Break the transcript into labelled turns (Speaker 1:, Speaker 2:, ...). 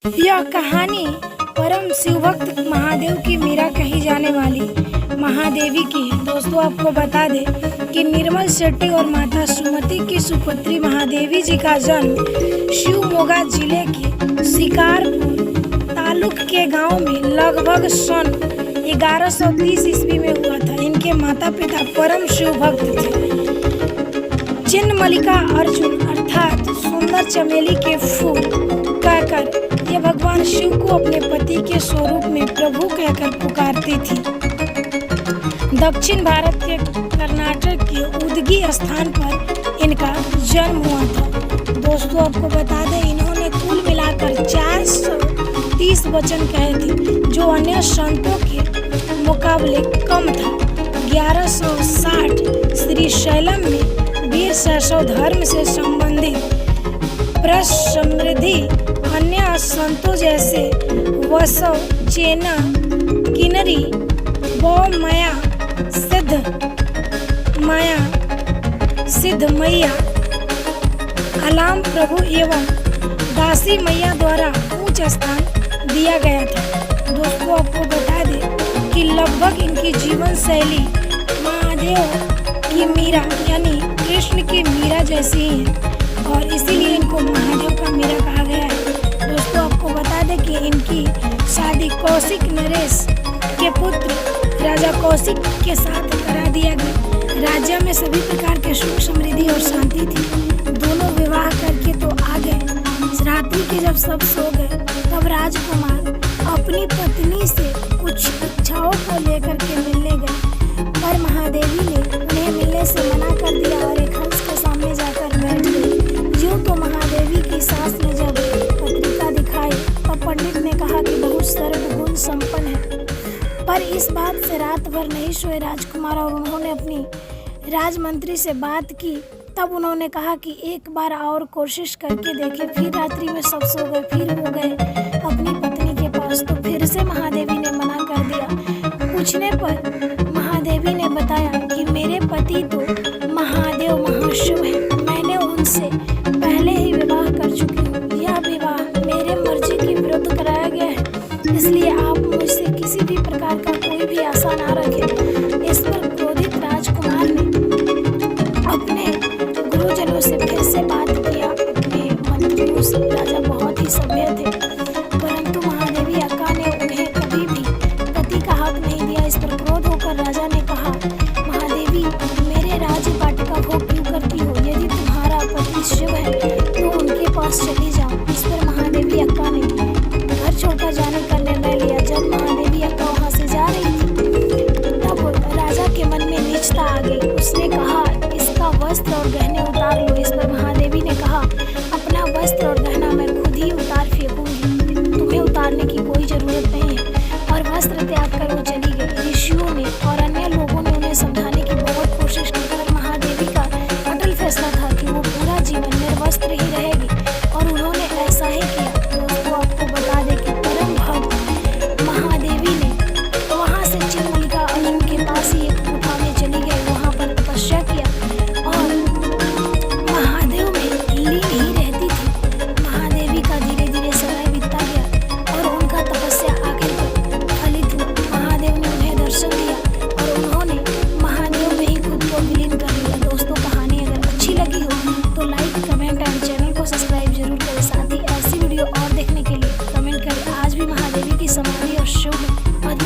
Speaker 1: यह कहानी परम शिवभक्त महादेव की मीरा कही जाने वाली महादेवी की है। दोस्तों, आपको बता दें कि निर्मल शेट्टी और माता सुमति की सुपुत्री महादेवी जी का जन्म शिवमोगा जिले के शिकारपुर तालुक के गांव में लगभग सन 1130 ईस्वी में हुआ था। इनके माता पिता परम शिवभक्त थे। चिन्ह मल्लिका अर्जुन अर्थात सुंदर चमेली के फूल कहकर ये भगवान शिव को अपने पति के स्वरूप में प्रभु कहकर पुकारती थी। दक्षिण भारत के कर्नाटक के उदगी स्थान पर इनका जन्म हुआ था। दोस्तों, आपको बता दें इन्होंने कुल मिलाकर 430 वचन कहे थे, जो अन्य संतों के मुकाबले कम था। 1160 श्रीशैलम में वीर शैशव धर्म से संबंधित प्रसमृद्धि अन्य संतों जैसे वसव, चेना, किन्नरी, बौमया, सिद्ध मैया, अलाम प्रभु एवं दासी मैया द्वारा उच्च स्थान दिया गया था। दोस्तों, आपको बता दें कि लगभग इनकी जीवन शैली महादेव की मीरा यानी कृष्ण की मीरा जैसी ही है और इसीलिए इनको महादेव का मीरा कहा गया है। दोस्तों, आपको बता दें कि इनकी शादी कौशिक नरेश के पुत्र राजा कौशिक के साथ करा दिया गया। राज्य में सभी प्रकार के सुख समृद्धि और शांति थी। दोनों विवाह करके तो आ गए। रात्रि के जब सब सो गए तब राजकुमार अपनी पत्नी से कुछ इच्छाओं को लेकर के मिलने गए, पर महादेवी ने उन्हें मिलने से मना कर दिया और एक हंस के सामने जाकर बैठ गई। यूँ तो महादेवी की सास ने जब पत्रिका दिखाई तब पंडित ने कहा कि बहुत सर्वगुण संपन्न है, पर इस बात से रात भर नहीं सोए राजकुमार और उन्होंने अपनी राजमंत्री से बात की। तब उन्होंने कहा कि एक बार और कोशिश करके देखे। फिर रात्रि में सब सो गए, फिर वो गए अपनी पत्नी के पास तो फिर से महादेवी ने मना कर दिया। पूछने पर महादेवी ने बताया कि मेरे पति तो महादेव महाशिव है, मैंने उनसे पहले ही विवाह कर चुकी हूँ। यह विवाह मेरे मर्जी के विरुद्ध कराया गया है, इसलिए आप मुझसे किसी भी प्रकार का कोई भी आशा ना रखें। इस पर क्रोधित राजकुमार ने अपने गुरुजनों से फिर से बात किया। अपने मंत्रियों से राजा बहुत ही सभ्य थे, परंतु महादेवी अक्का ने उन्हें कभी भी पति का हक नहीं दिया। इस पर क्रोध होकर राजा ने कहा, महादेवी मेरे राज्य वाटिका भोग क्यों करती हो? यदि तुम्हारा पति शिव है तो उनके पास चली जाओ। इस पर महादेवी अक्का ने घर छोड़कर जाने का निर्णय लिया। जब महादेवी अक्का वहाँ से जा रही थी तब राजा के मन में नीचता आ गई। उसने कहा, इसका वस्त्र और गहने उतार लो। इस पर महादेवी ने कहा, अपना वस्त्र और गहना मैं खुद ही उतार फेंकूंगी, तुम्हें उतारने की कोई जरूरत नहीं है। और वस्त्र त्याग कर वो चली गई। ऋषियों ने और अन्य लोगों ने उन्हें समझाने की बहुत कोशिश की, पर महादेवी का अटल फैसला था कि वो पूरा जीवन निर्वस्त्र ही रहेगी और उन्होंने ऐसा ही किया। दोस्तों, आपको बता दें कि परम भक्त महादेवी ने वहाँ से चिन्ह मल्लिका अर्जुन के पास ही एक गुफा में चली गई, वहाँ पर तपस्या किया और महादेव में लीन ही रहती थी। महादेवी का धीरे धीरे समय बीतता गया और उनका तपस्या आखिर फलित हुआ। महादेव ने उन्हें दर्शन दिया और उन्होंने महादेव में ही खुद को विलीन कर लिया। दोस्तों, कहानी अगर अच्छी लगी हो तो लाइक, कमेंट एंड चैनल को सब्सक्राइब जरूर करें। साथ ही ऐसी वीडियो और देखने के लिए कमेंट करें। आज भी महादेवी की समाधि और शुभ